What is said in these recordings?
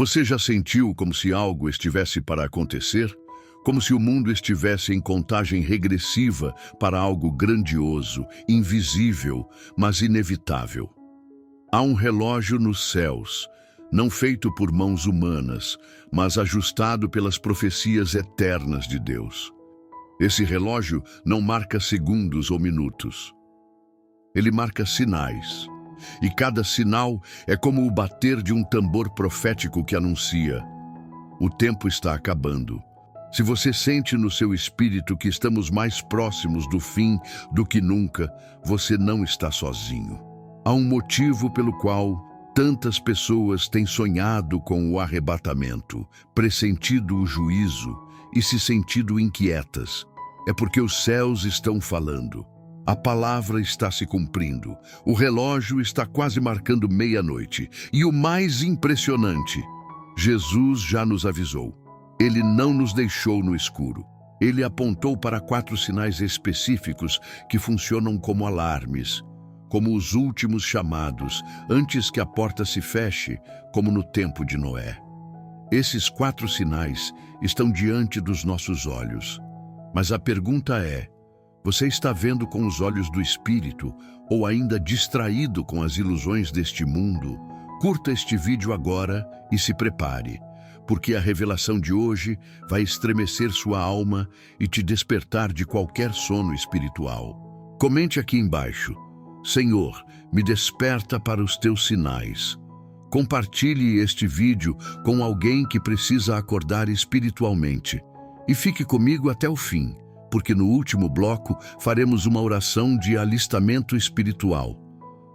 Você já sentiu como se algo estivesse para acontecer? Como se o mundo estivesse em contagem regressiva para algo grandioso, invisível, mas inevitável. Há um relógio nos céus, não feito por mãos humanas, mas ajustado pelas profecias eternas de Deus. Esse relógio não marca segundos ou minutos. Ele marca sinais. E cada sinal é como o bater de um tambor profético que anuncia: o tempo está acabando. Se você sente no seu espírito que estamos mais próximos do fim do que nunca, você não está sozinho. Há um motivo pelo qual tantas pessoas têm sonhado com o arrebatamento, pressentido o juízo e se sentido inquietas. É porque os céus estão falando. A palavra está se cumprindo. O relógio está quase marcando meia-noite. E o mais impressionante, Jesus já nos avisou. Ele não nos deixou no escuro. Ele apontou para 4 sinais específicos que funcionam como alarmes, como os últimos chamados, antes que a porta se feche, como no tempo de Noé. Esses 4 sinais estão diante dos nossos olhos. Mas a pergunta é: você está vendo com os olhos do Espírito ou ainda distraído com as ilusões deste mundo? Curta este vídeo agora e se prepare, porque a revelação de hoje vai estremecer sua alma e te despertar de qualquer sono espiritual. Comente aqui embaixo: Senhor, me desperta para os teus sinais. Compartilhe este vídeo com alguém que precisa acordar espiritualmente. E fique comigo até o fim, porque no último bloco faremos uma oração de alistamento espiritual.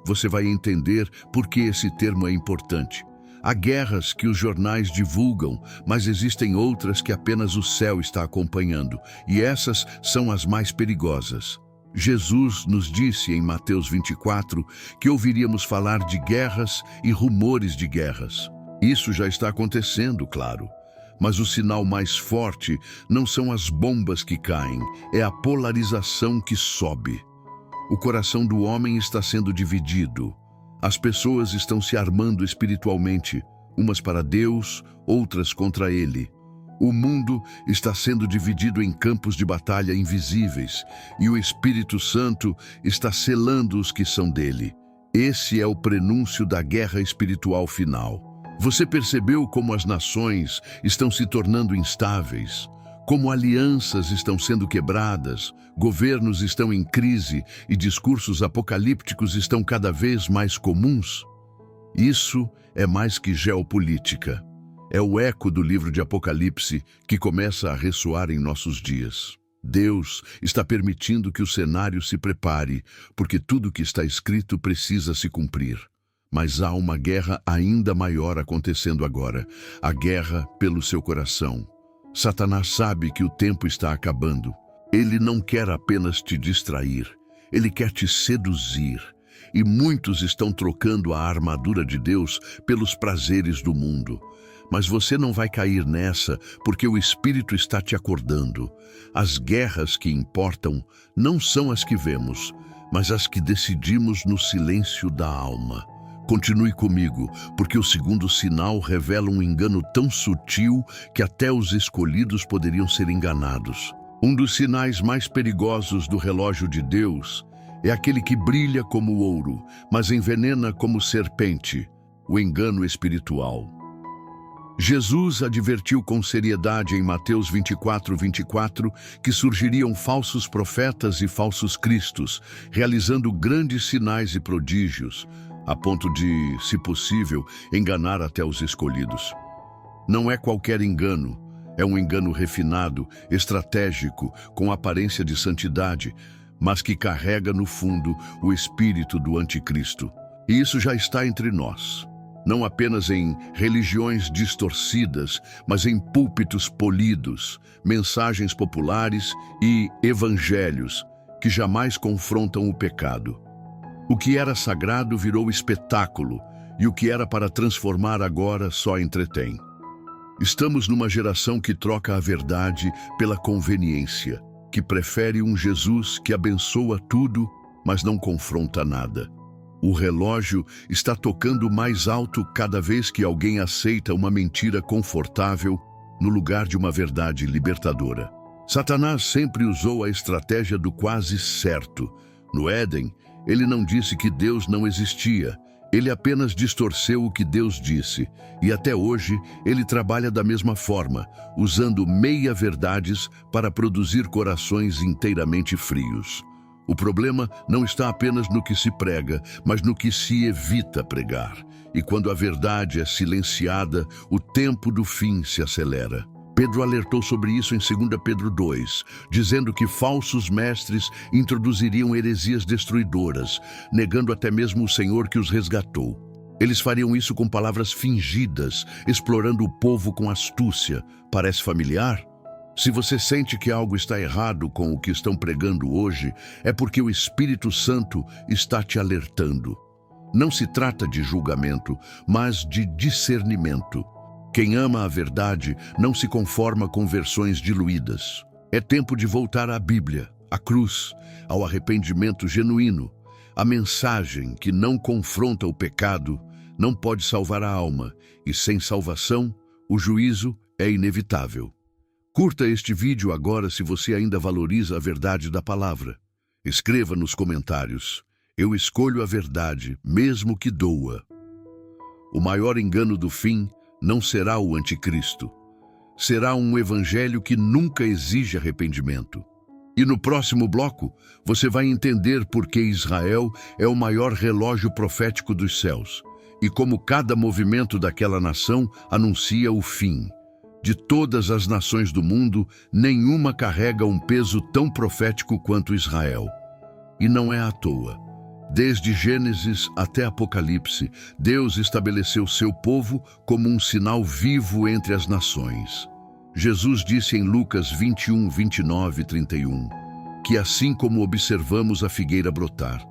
Você vai entender por que esse termo é importante. Há guerras que os jornais divulgam, mas existem outras que apenas o céu está acompanhando, e essas são as mais perigosas. Jesus nos disse em Mateus 24 que ouviríamos falar de guerras e rumores de guerras. Isso já está acontecendo, claro. Mas o sinal mais forte não são as bombas que caem, é a polarização que sobe. O coração do homem está sendo dividido. As pessoas estão se armando espiritualmente, umas para Deus, outras contra Ele. O mundo está sendo dividido em campos de batalha invisíveis, e o Espírito Santo está selando os que são dele. Esse é o prenúncio da guerra espiritual final. Você percebeu como as nações estão se tornando instáveis? Como alianças estão sendo quebradas, governos estão em crise e discursos apocalípticos estão cada vez mais comuns? Isso é mais que geopolítica. É o eco do livro de Apocalipse que começa a ressoar em nossos dias. Deus está permitindo que o cenário se prepare, porque tudo que está escrito precisa se cumprir. Mas há uma guerra ainda maior acontecendo agora, a guerra pelo seu coração. Satanás sabe que o tempo está acabando. Ele não quer apenas te distrair, ele quer te seduzir. E muitos estão trocando a armadura de Deus pelos prazeres do mundo. Mas você não vai cair nessa, porque o Espírito está te acordando. As guerras que importam não são as que vemos, mas as que decidimos no silêncio da alma. Continue comigo, porque o segundo sinal revela um engano tão sutil que até os escolhidos poderiam ser enganados. Um dos sinais mais perigosos do relógio de Deus é aquele que brilha como ouro, mas envenena como serpente, o engano espiritual. Jesus advertiu com seriedade em Mateus 24 que surgiriam falsos profetas e falsos cristos, realizando grandes sinais e prodígios, a ponto de, se possível, enganar até os escolhidos. Não é qualquer engano, é um engano refinado, estratégico, com aparência de santidade, mas que carrega no fundo o espírito do anticristo. E isso já está entre nós, não apenas em religiões distorcidas, mas em púlpitos polidos, mensagens populares e evangelhos que jamais confrontam o pecado. O que era sagrado virou espetáculo, e o que era para transformar agora só entretém. Estamos numa geração que troca a verdade pela conveniência, que prefere um Jesus que abençoa tudo, mas não confronta nada. O relógio está tocando mais alto cada vez que alguém aceita uma mentira confortável no lugar de uma verdade libertadora. Satanás sempre usou a estratégia do quase certo. No Éden, ele não disse que Deus não existia. Ele apenas distorceu o que Deus disse. E até hoje, ele trabalha da mesma forma, usando meia-verdades para produzir corações inteiramente frios. O problema não está apenas no que se prega, mas no que se evita pregar. E quando a verdade é silenciada, o tempo do fim se acelera. Pedro alertou sobre isso em 2 Pedro 2, dizendo que falsos mestres introduziriam heresias destruidoras, negando até mesmo o Senhor que os resgatou. Eles fariam isso com palavras fingidas, explorando o povo com astúcia. Parece familiar? Se você sente que algo está errado com o que estão pregando hoje, é porque o Espírito Santo está te alertando. Não se trata de julgamento, mas de discernimento. Quem ama a verdade não se conforma com versões diluídas. É tempo de voltar à Bíblia, à cruz, ao arrependimento genuíno. A mensagem que não confronta o pecado não pode salvar a alma, e sem salvação, o juízo é inevitável. Curta este vídeo agora se você ainda valoriza a verdade da palavra. Escreva nos comentários: eu escolho a verdade, mesmo que doa. O maior engano do fim não será o anticristo. Será um evangelho que nunca exige arrependimento. E no próximo bloco, você vai entender por que Israel é o maior relógio profético dos céus e como cada movimento daquela nação anuncia o fim. De todas as nações do mundo, nenhuma carrega um peso tão profético quanto Israel. E não é à toa. Desde Gênesis até Apocalipse, Deus estabeleceu seu povo como um sinal vivo entre as nações. Jesus disse em Lucas 21, 29 e 31, que assim como observamos a figueira brotar,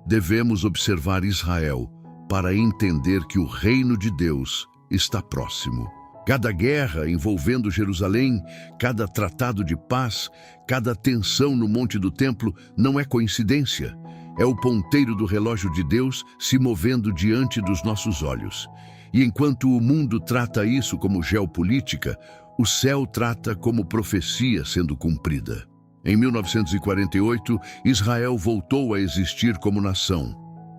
devemos observar Israel para entender que o reino de Deus está próximo. Cada guerra envolvendo Jerusalém, cada tratado de paz, cada tensão no Monte do Templo não é coincidência. É o ponteiro do relógio de Deus se movendo diante dos nossos olhos. E enquanto o mundo trata isso como geopolítica, o céu trata como profecia sendo cumprida. Em 1948, Israel voltou a existir como nação.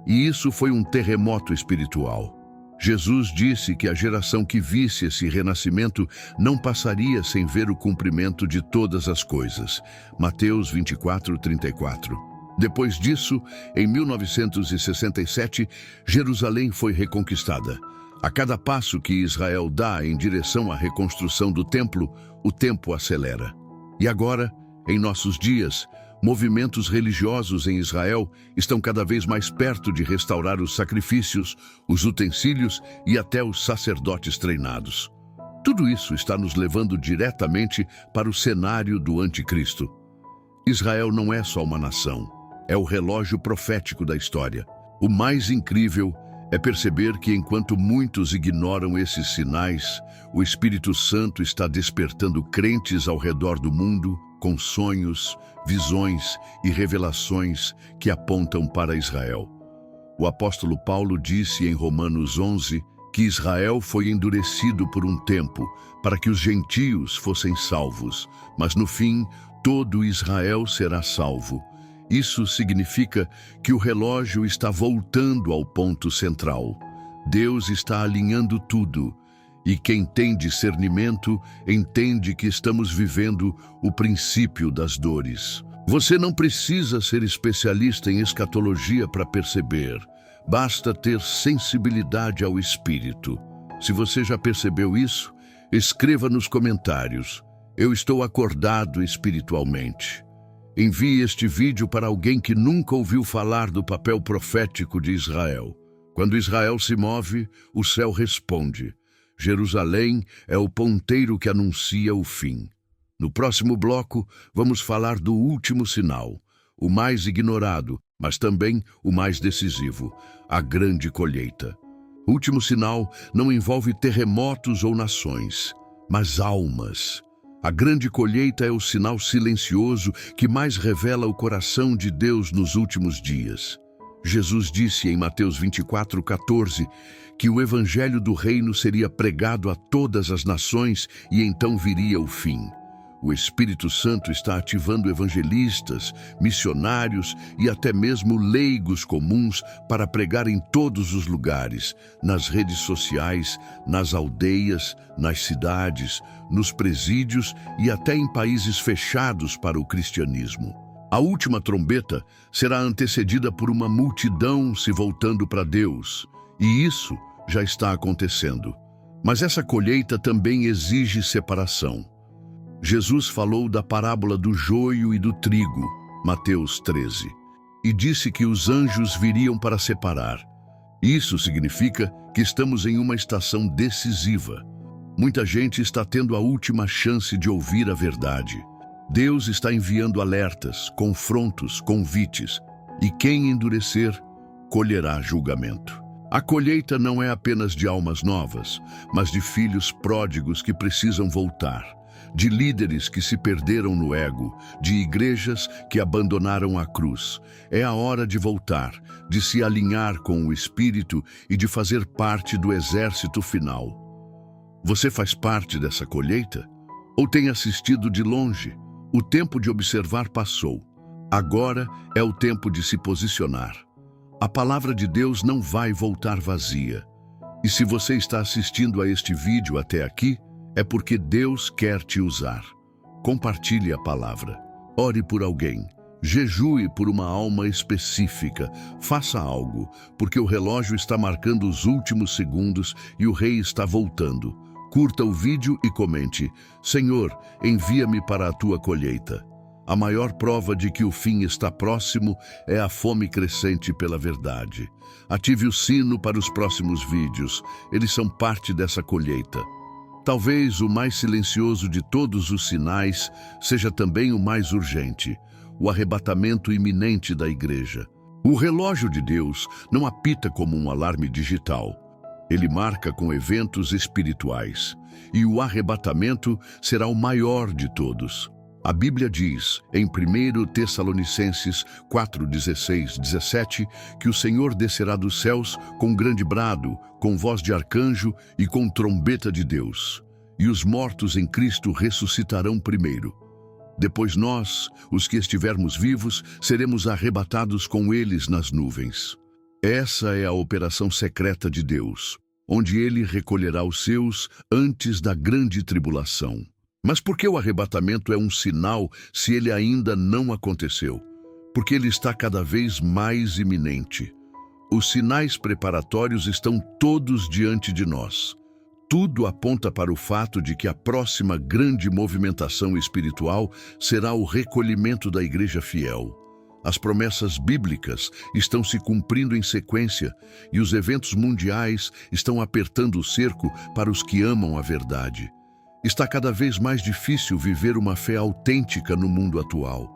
E isso foi um terremoto espiritual. Jesus disse que a geração que visse esse renascimento não passaria sem ver o cumprimento de todas as coisas. Mateus 24, 34. Depois disso, em 1967, Jerusalém foi reconquistada. A cada passo que Israel dá em direção à reconstrução do templo, o tempo acelera. E agora, em nossos dias, movimentos religiosos em Israel estão cada vez mais perto de restaurar os sacrifícios, os utensílios e até os sacerdotes treinados. Tudo isso está nos levando diretamente para o cenário do anticristo. Israel não é só uma nação, é o relógio profético da história. O mais incrível é perceber que enquanto muitos ignoram esses sinais, o Espírito Santo está despertando crentes ao redor do mundo com sonhos, visões e revelações que apontam para Israel. O apóstolo Paulo disse em Romanos 11 que Israel foi endurecido por um tempo para que os gentios fossem salvos, mas no fim todo Israel será salvo. Isso significa que o relógio está voltando ao ponto central. Deus está alinhando tudo. E quem tem discernimento entende que estamos vivendo o princípio das dores. Você não precisa ser especialista em escatologia para perceber. Basta ter sensibilidade ao Espírito. Se você já percebeu isso, escreva nos comentários: eu estou acordado espiritualmente. Envie este vídeo para alguém que nunca ouviu falar do papel profético de Israel. Quando Israel se move, o céu responde. Jerusalém é o ponteiro que anuncia o fim. No próximo bloco, vamos falar do último sinal, o mais ignorado, mas também o mais decisivo, a grande colheita. O último sinal não envolve terremotos ou nações, mas almas. A grande colheita é o sinal silencioso que mais revela o coração de Deus nos últimos dias. Jesus disse em Mateus 24:14 que o evangelho do reino seria pregado a todas as nações e então viria o fim. O Espírito Santo está ativando evangelistas, missionários e até mesmo leigos comuns para pregar em todos os lugares, nas redes sociais, nas aldeias, nas cidades, nos presídios e até em países fechados para o cristianismo. A última trombeta será antecedida por uma multidão se voltando para Deus, e isso já está acontecendo. Mas essa colheita também exige separação. Jesus falou da parábola do joio e do trigo, Mateus 13, e disse que os anjos viriam para separar. Isso significa que estamos em uma estação decisiva. Muita gente está tendo a última chance de ouvir a verdade. Deus está enviando alertas, confrontos, convites, e quem endurecer, colherá julgamento. A colheita não é apenas de almas novas, mas de filhos pródigos que precisam voltar, de líderes que se perderam no ego, de igrejas que abandonaram a cruz. É a hora de voltar, de se alinhar com o Espírito e de fazer parte do exército final. Você faz parte dessa colheita? Ou tem assistido de longe? O tempo de observar passou. Agora é o tempo de se posicionar. A palavra de Deus não vai voltar vazia. E se você está assistindo a este vídeo até aqui, é porque Deus quer te usar. Compartilhe a palavra. Ore por alguém. Jejue por uma alma específica. Faça algo, porque o relógio está marcando os últimos segundos e o rei está voltando. Curta o vídeo e comente: Senhor, envia-me para a tua colheita. A maior prova de que o fim está próximo é a fome crescente pela verdade. Ative o sino para os próximos vídeos. Eles são parte dessa colheita. Talvez o mais silencioso de todos os sinais seja também o mais urgente: o arrebatamento iminente da igreja. O relógio de Deus não apita como um alarme digital. Ele marca com eventos espirituais. E o arrebatamento será o maior de todos. A Bíblia diz, em 1 Tessalonicenses 4:16, 17, que o Senhor descerá dos céus com grande brado, com voz de arcanjo e com trombeta de Deus. E os mortos em Cristo ressuscitarão primeiro. Depois nós, os que estivermos vivos, seremos arrebatados com eles nas nuvens. Essa é a operação secreta de Deus, onde Ele recolherá os seus antes da grande tribulação. Mas por que o arrebatamento é um sinal se ele ainda não aconteceu? Porque ele está cada vez mais iminente. Os sinais preparatórios estão todos diante de nós. Tudo aponta para o fato de que a próxima grande movimentação espiritual será o recolhimento da igreja fiel. As promessas bíblicas estão se cumprindo em sequência e os eventos mundiais estão apertando o cerco para os que amam a verdade. Está cada vez mais difícil viver uma fé autêntica no mundo atual.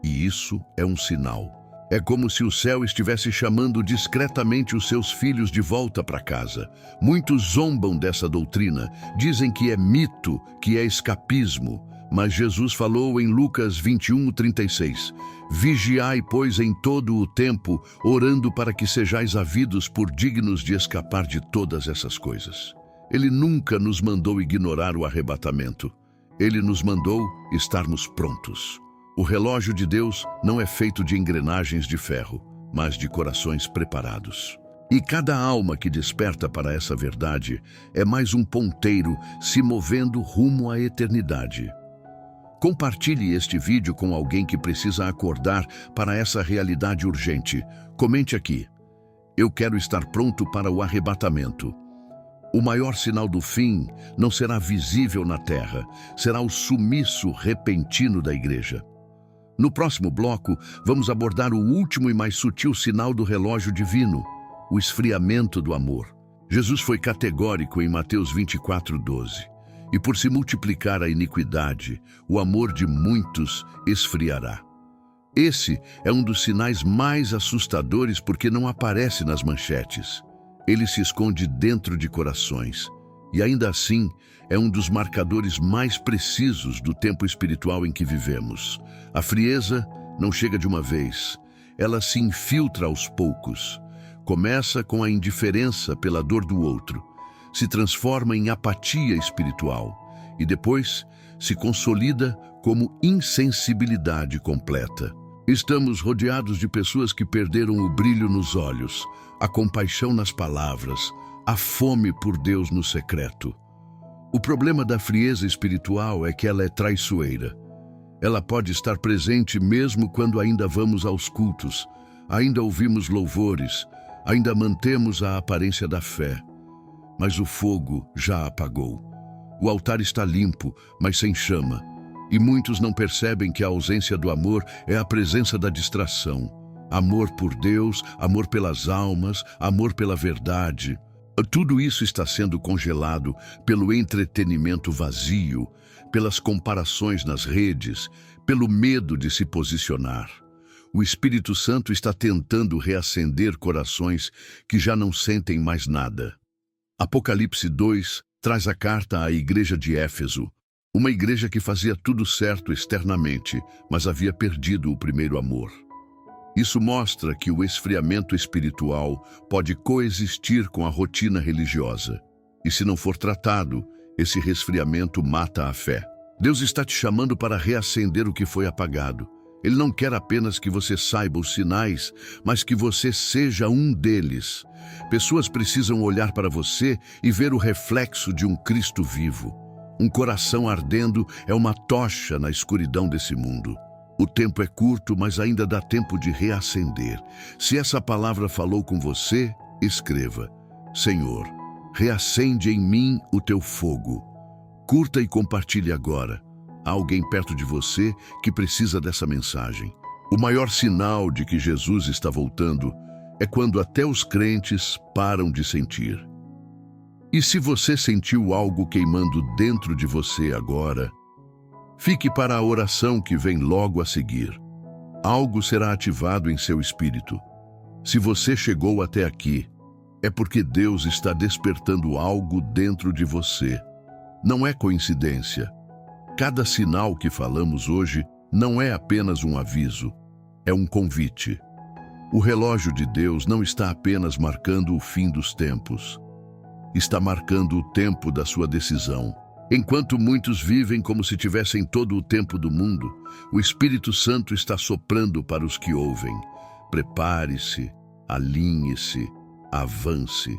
E isso é um sinal. É como se o céu estivesse chamando discretamente os seus filhos de volta para casa. Muitos zombam dessa doutrina, dizem que é mito, que é escapismo. Mas Jesus falou em Lucas 21:36, vigiai, pois, em todo o tempo, orando para que sejais havidos por dignos de escapar de todas essas coisas. Ele nunca nos mandou ignorar o arrebatamento. Ele nos mandou estarmos prontos. O relógio de Deus não é feito de engrenagens de ferro, mas de corações preparados. E cada alma que desperta para essa verdade é mais um ponteiro se movendo rumo à eternidade. Compartilhe este vídeo com alguém que precisa acordar para essa realidade urgente. Comente aqui: eu quero estar pronto para o arrebatamento. O maior sinal do fim não será visível na terra, será o sumiço repentino da igreja. No próximo bloco, vamos abordar o último e mais sutil sinal do relógio divino, o esfriamento do amor. Jesus foi categórico em Mateus 24:12. E por se multiplicar a iniquidade, o amor de muitos esfriará. Esse é um dos sinais mais assustadores porque não aparece nas manchetes. Ele se esconde dentro de corações. E ainda assim, é um dos marcadores mais precisos do tempo espiritual em que vivemos. A frieza não chega de uma vez. ela se infiltra aos poucos. Começa com a indiferença pela dor do outro, se transforma em apatia espiritual e depois se consolida como insensibilidade completa. Estamos rodeados de pessoas que perderam o brilho nos olhos, a compaixão nas palavras, a fome por Deus no secreto. O problema da frieza espiritual é que ela é traiçoeira. Ela pode estar presente mesmo quando ainda vamos aos cultos, ainda ouvimos louvores, ainda mantemos a aparência da fé. Mas o fogo já apagou. O altar está limpo, mas sem chama. E muitos não percebem que a ausência do amor é a presença da distração. Amor por Deus, amor pelas almas, amor pela verdade. Tudo isso está sendo congelado pelo entretenimento vazio, pelas comparações nas redes, pelo medo de se posicionar. O Espírito Santo está tentando reacender corações que já não sentem mais nada. Apocalipse 2 traz a carta à igreja de Éfeso, uma igreja que fazia tudo certo externamente, mas havia perdido o primeiro amor. Isso mostra que o esfriamento espiritual pode coexistir com a rotina religiosa. E se não for tratado, esse resfriamento mata a fé. Deus está te chamando para reacender o que foi apagado. Ele não quer apenas que você saiba os sinais, mas que você seja um deles. Pessoas precisam olhar para você e ver o reflexo de um Cristo vivo. Um coração ardendo é uma tocha na escuridão desse mundo. O tempo é curto, mas ainda dá tempo de reacender. Se essa palavra falou com você, escreva: Senhor, reacende em mim o teu fogo. Curta e compartilhe agora. Há alguém perto de você que precisa dessa mensagem. O maior sinal de que Jesus está voltando é quando até os crentes param de sentir. E se você sentiu algo queimando dentro de você agora, fique para a oração que vem logo a seguir. Algo será ativado em seu espírito. Se você chegou até aqui, é porque Deus está despertando algo dentro de você. Não é coincidência. Cada sinal que falamos hoje não é apenas um aviso, é um convite. O relógio de Deus não está apenas marcando o fim dos tempos. Está marcando o tempo da sua decisão. Enquanto muitos vivem como se tivessem todo o tempo do mundo, o Espírito Santo está soprando para os que ouvem. Prepare-se, alinhe-se, avance.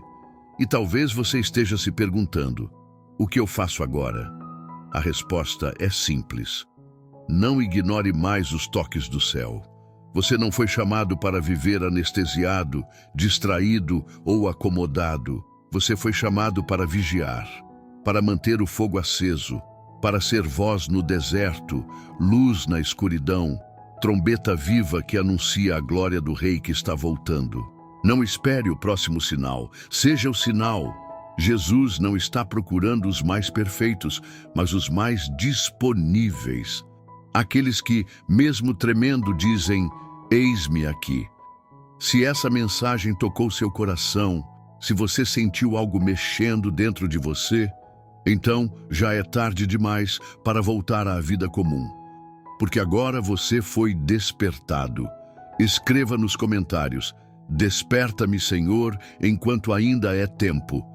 E talvez você esteja se perguntando: o que eu faço agora? A resposta é simples. Não ignore mais os toques do céu. Você não foi chamado para viver anestesiado, distraído ou acomodado. Você foi chamado para vigiar, para manter o fogo aceso, para ser voz no deserto, luz na escuridão, trombeta viva que anuncia a glória do Rei que está voltando. Não espere o próximo sinal, seja o sinal. Jesus não está procurando os mais perfeitos, mas os mais disponíveis. Aqueles que, mesmo tremendo, dizem: eis-me aqui. Se essa mensagem tocou seu coração, se você sentiu algo mexendo dentro de você, então já é tarde demais para voltar à vida comum. Porque agora você foi despertado. Escreva nos comentários: desperta-me, Senhor, enquanto ainda é tempo.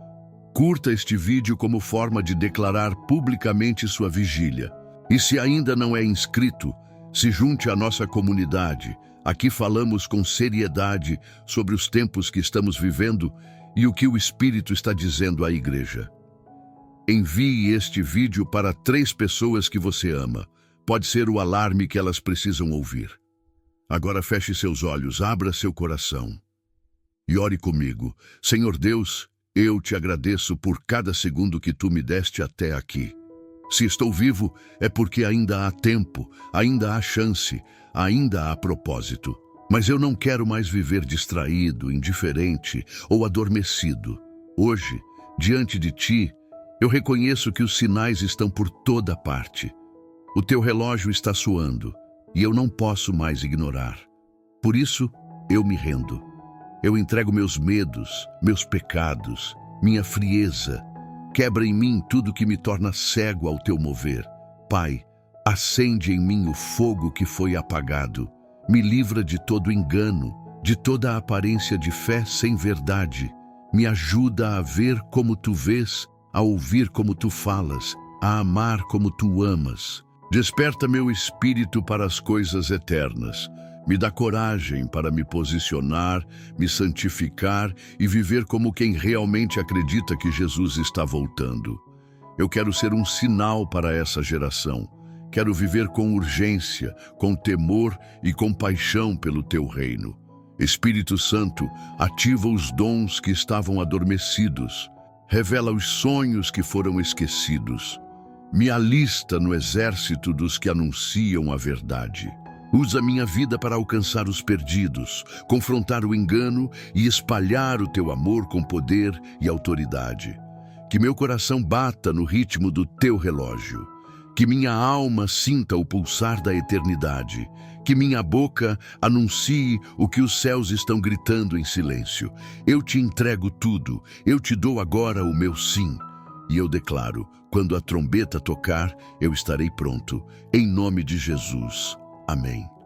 Curta este vídeo como forma de declarar publicamente sua vigília. E se ainda não é inscrito, se junte à nossa comunidade. Aqui falamos com seriedade sobre os tempos que estamos vivendo e o que o Espírito está dizendo à igreja. Envie este vídeo para 3 pessoas que você ama. Pode ser o alarme que elas precisam ouvir. Agora feche seus olhos, abra seu coração e ore comigo. Senhor Deus, eu te agradeço por cada segundo que tu me deste até aqui. Se estou vivo, é porque ainda há tempo, ainda há chance, ainda há propósito. Mas eu não quero mais viver distraído, indiferente ou adormecido. Hoje, diante de ti, eu reconheço que os sinais estão por toda parte. O teu relógio está soando e eu não posso mais ignorar. Por isso, eu me rendo. Eu entrego meus medos, meus pecados, minha frieza. Quebra em mim tudo que me torna cego ao teu mover. Pai, acende em mim o fogo que foi apagado. Me livra de todo engano, de toda aparência de fé sem verdade. Me ajuda a ver como tu vês, a ouvir como tu falas, a amar como tu amas. Desperta meu espírito para as coisas eternas. Me dá coragem para me posicionar, me santificar e viver como quem realmente acredita que Jesus está voltando. Eu quero ser um sinal para essa geração. Quero viver com urgência, com temor e com paixão pelo teu reino. Espírito Santo, ativa os dons que estavam adormecidos. Revela os sonhos que foram esquecidos. Me alista no exército dos que anunciam a verdade. Usa minha vida para alcançar os perdidos, confrontar o engano e espalhar o teu amor com poder e autoridade. Que meu coração bata no ritmo do teu relógio. Que minha alma sinta o pulsar da eternidade. Que minha boca anuncie o que os céus estão gritando em silêncio. Eu te entrego tudo, eu te dou agora o meu sim. E eu declaro, quando a trombeta tocar, eu estarei pronto. Em nome de Jesus. Amém.